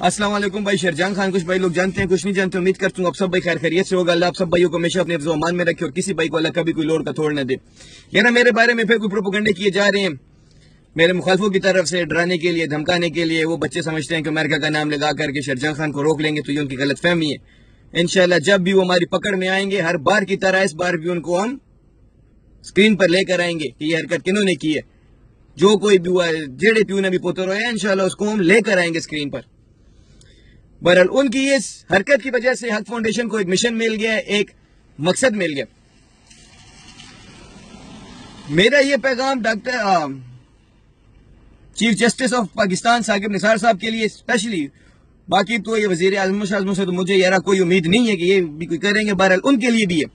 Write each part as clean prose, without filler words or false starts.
अस्सलाम वालेकुम भाई। शेरजान खान कुछ भाई लोग जानते हैं, कुछ नहीं जानते। उम्मीद करता हूँ आप सब भाई खैर खैरियत से होगा। अल्लाह आप सब भाइयों को हमेशा अपने मान में रखे और किसी भाई को अल्लाह कभी कोई लोड का तोड़ न दे। यार मेरे बारे में फिर कोई प्रोपेगेंडे किए जा रहे हैं मेरे मुखालफों की तरफ से, डराने के लिए, धमकाने के लिए। वो बच्चे समझते हैं कि अमेरिका का नाम लगा करके शेरजान खान को रोक लेंगे, तो ये उनकी गलत फहमी है। इंशाल्लाह जब भी वो हमारी पकड़ में आएंगे, हर बार की तरह इस बार भी उनको हम स्क्रीन पर लेकर आएंगे कि ये हरकत किन्होंने की है। जो कोई भी हुआ, जेड़े प्यू ने भी पुत्र है, इंशाल्लाह उसको हम लेकर आएंगे स्क्रीन पर। बहरहाल उनकी इस हरकत की वजह से हक फाउंडेशन को एक मिशन मिल गया, एक मकसद मिल गया। मेरा ये पैगाम doctor chief justice of Pakistan Saqib Nisar sahab के लिए स्पेशली, बाकी तो ये वजीर आजम से तो मुझे यार कोई उम्मीद नहीं है कि ये भी कोई करेंगे, बहरहाल उनके लिए भी है।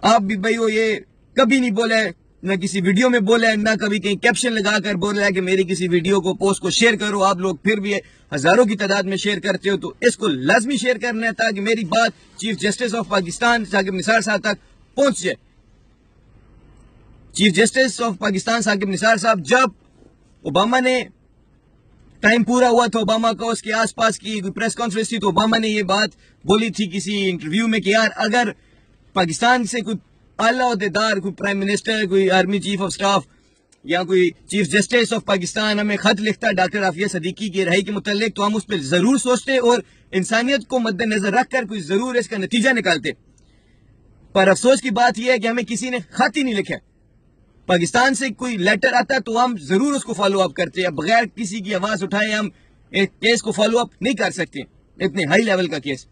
आप भी भाई हो, ये कभी नहीं बोला है, न किसी वीडियो में बोला है, न कभी कहीं कैप्शन लगाकर बोला है कि मेरी किसी वीडियो को, पोस्ट को शेयर करो। आप लोग फिर भी हजारों की तादाद में शेयर करते हो, तो इसको लाजमी शेयर करना है ताकि मेरी बात chief justice of Pakistan Saqib Nisar sahab तक पहुंच जाए। Chief justice of Pakistan Saqib Nisar sahab, जब ओबामा ने टाइम पूरा हुआ था ओबामा का, उसके आसपास की प्रेस कॉन्फ्रेंस थी, तो ओबामा ने ये बात बोली थी किसी इंटरव्यू में कि यार अगर पाकिस्तान से कोई आला ओहदेदार, कोई प्राइम मिनिस्टर, कोई आर्मी चीफ ऑफ स्टाफ या कोई चीफ जस्टिस ऑफ पाकिस्तान हमें खत लिखता है डॉक्टर आफिया सदीकी की रिहाई के मुतल्लिक, तो हम उस पर जरूर सोचते और इंसानियत को मद्देनजर रखकर कोई जरूर इसका नतीजा निकालते। पर अफसोस की बात यह है कि हमें किसी ने खत ही नहीं लिखा। पाकिस्तान से कोई लेटर आता तो हम जरूर उसको फॉलो अप करते हैं। बगैर किसी की आवाज उठाए हम एक केस को फॉलो अप नहीं कर सकते, इतने हाई लेवल का केस।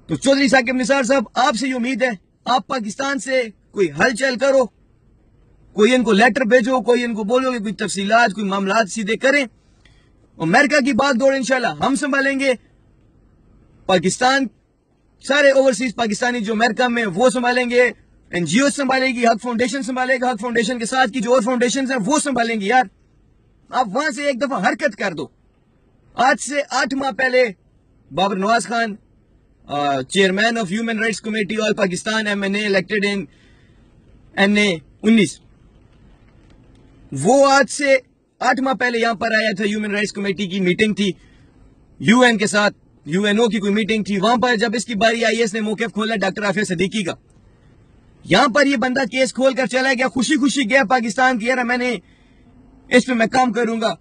तो चौधरी साकिब निसार साहब, आपसे ये उम्मीद है आप पाकिस्तान से कोई हलचल करो, कोई इनको लेटर भेजो, कोई इनको बोलो कि कोई तफसीलात, कोई मामलात सीधे करें। अमेरिका की बात दौड़ इंशाल्लाह हम संभालेंगे। पाकिस्तान सारे ओवरसीज पाकिस्तानी जो अमेरिका में वो संभालेंगे, एनजीओ संभालेगी, हक फाउंडेशन संभालेगा, हक फाउंडेशन के साथ की जो और फाउंडेशन है वो संभालेंगी। यार आप वहां से एक दफा हरकत कर दो। आज से 8 माह पहले Babar Nawaz Khan, chairman of human rights committee all Pakistan, MNA elected in NA 19, वो आज से 8 माह पहले यहां पर आया था। ह्यूमन राइट्स कमेटी की मीटिंग थी, UN के साथ, UNO की कोई मीटिंग थी। वहां पर जब इसकी बारी आई, इसने मौके खोला डॉक्टर आफिया सदीकी का। यहां पर ये बंदा केस खोल कर चला गया, खुशी खुशी गया पाकिस्तान की, यार मैंने इस पे मैं काम करूंगा,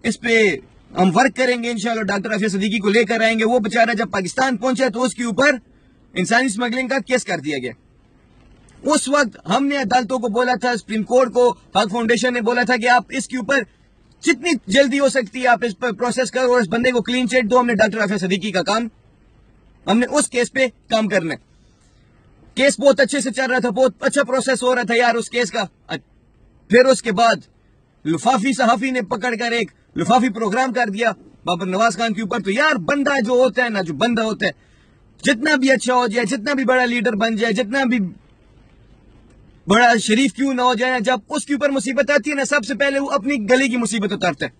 इस पे हम वर्क करेंगे, इंशाल्लाह डॉक्टर आफिया सदीकी को लेकर आएंगे। वो बेचारा जब पाकिस्तान पहुंचा तो उसके ऊपर इंसानी स्मगलिंग का केस कर दिया गया। उस वक्त हमने अदालतों को बोला था, सुप्रीम कोर्ट को, हक फाउंडेशन ने बोला था कि आप इसके ऊपर जितनी जल्दी हो सकती है आप इस पर प्रोसेस करो और इस बंदे को क्लीन चिट दो। हमने डॉक्टर आफिया सदीकी का काम, हमने उस केस पे काम करना है। केस बहुत अच्छे से चल रहा था, बहुत अच्छा प्रोसेस हो रहा था यार उस केस का। फिर उसके बाद लुफाफी सहाफी ने पकड़कर एक लुफाफी प्रोग्राम कर दिया बाबर नवाज खान के ऊपर। तो यार बंदा जो होता है ना, जो बंदा होता है, जितना भी अच्छा हो जाए, जितना भी बड़ा लीडर बन जाए, जितना भी बड़ा शरीफ क्यों ना हो जाए, जब उसके ऊपर मुसीबत आती है ना, सबसे पहले वो अपनी गली की मुसीबत उतारता है,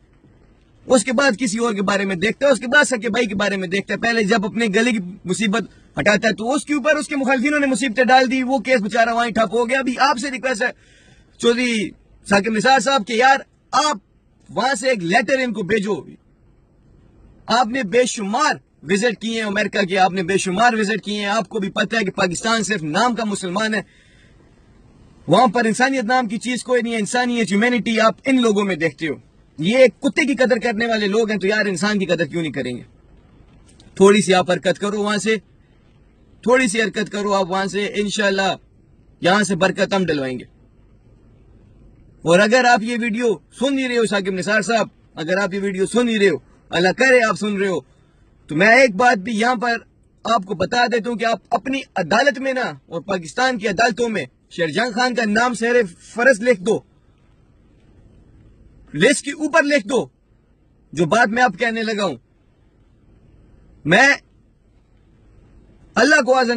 उसके बाद किसी और के बारे में देखता है, उसके बाद सके भाई के बारे में देखता है। पहले जब अपने गली की मुसीबत हटाता है तो उसके ऊपर उसके मुखालिफिनों ने मुसीबतें डाल दी, वो केस बेचारा वहीं ठप हो गया। अभी आपसे रिक्वेस्ट है चौधरी साकिब निसार साहब के, यार आप वहां से एक लेटर इनको भेजो। आपने बेशुमार विजिट किए हैं अमेरिका के, आपने बेशुमार विजिट किए हैं, आपको भी पता है कि पाकिस्तान सिर्फ नाम का मुसलमान है, वहां पर इंसानियत नाम की चीज कोई नहीं है। इंसानियत, ह्यूमैनिटी आप इन लोगों में देखते हो। ये कुत्ते की कदर करने वाले लोग हैं, तो यार इंसान की कदर क्यों नहीं करेंगे। थोड़ी सी आप हरकत करो वहां से, थोड़ी सी हरकत करो आप वहां से, इंशाल्लाह यहां से बरकत हम डलवाएंगे। और अगर आप ये वीडियो सुन ही रहे हो साकिब निसार साहब, अगर आप ये वीडियो सुन ही रहे हो, अल्लाह करे आप सुन रहे हो, तो मैं एक बात भी यहां पर आपको बता देता हूं कि आप अपनी अदालत में ना, और पाकिस्तान की अदालतों में शेरजान खान का नाम शहर फर्ज लिख दो, लिस्ट के ऊपर लिख दो। जो बात मैं आप कहने लगा हूं, मैं अल्लाह को आज़